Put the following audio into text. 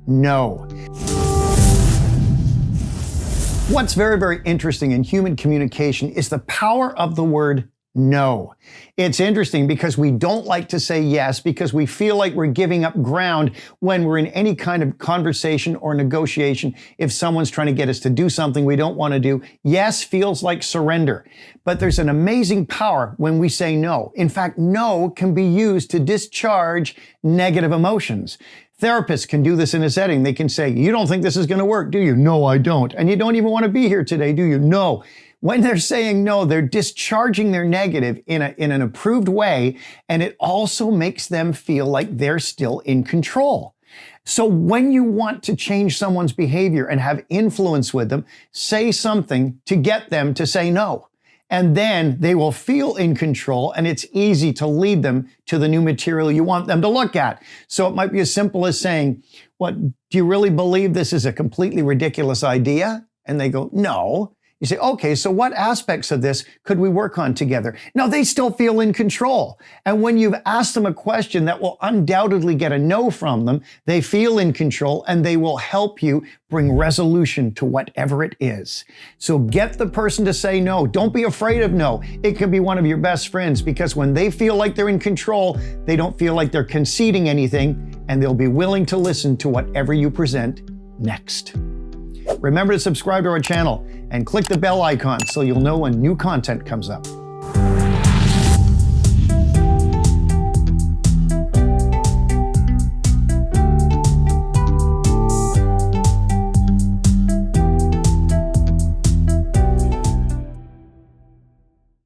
no. What's very, very interesting in human communication is the power of the word no. It's interesting because we don't like to say yes because we feel like we're giving up ground when we're in any kind of conversation or negotiation. If someone's trying to get us to do something we don't want to do, yes feels like surrender. But there's an amazing power when we say no. In fact, no can be used to discharge negative emotions. Therapists can do this in a setting. They can say, you don't think this is going to work, do you? No, I don't. And you don't even want to be here today, do you? No. When they're saying no, they're discharging their negative in an approved way, and it also makes them feel like they're still in control. So when you want to change someone's behavior and have influence with them, say something to get them to say no. And then they will feel in control, and it's easy to lead them to the new material you want them to look at. So it might be as simple as saying, "What, do you really believe this is a completely ridiculous idea?" And they go, "No." You say, "Okay, so what aspects of this could we work on together?" Now, they still feel in control. And when you've asked them a question that will undoubtedly get a no from them, they feel in control and they will help you bring resolution to whatever it is. So get the person to say no. Don't be afraid of no. It could be one of your best friends because when they feel like they're in control, they don't feel like they're conceding anything, and they'll be willing to listen to whatever you present next. Remember to subscribe to our channel and click the bell icon so you'll know when new content comes up.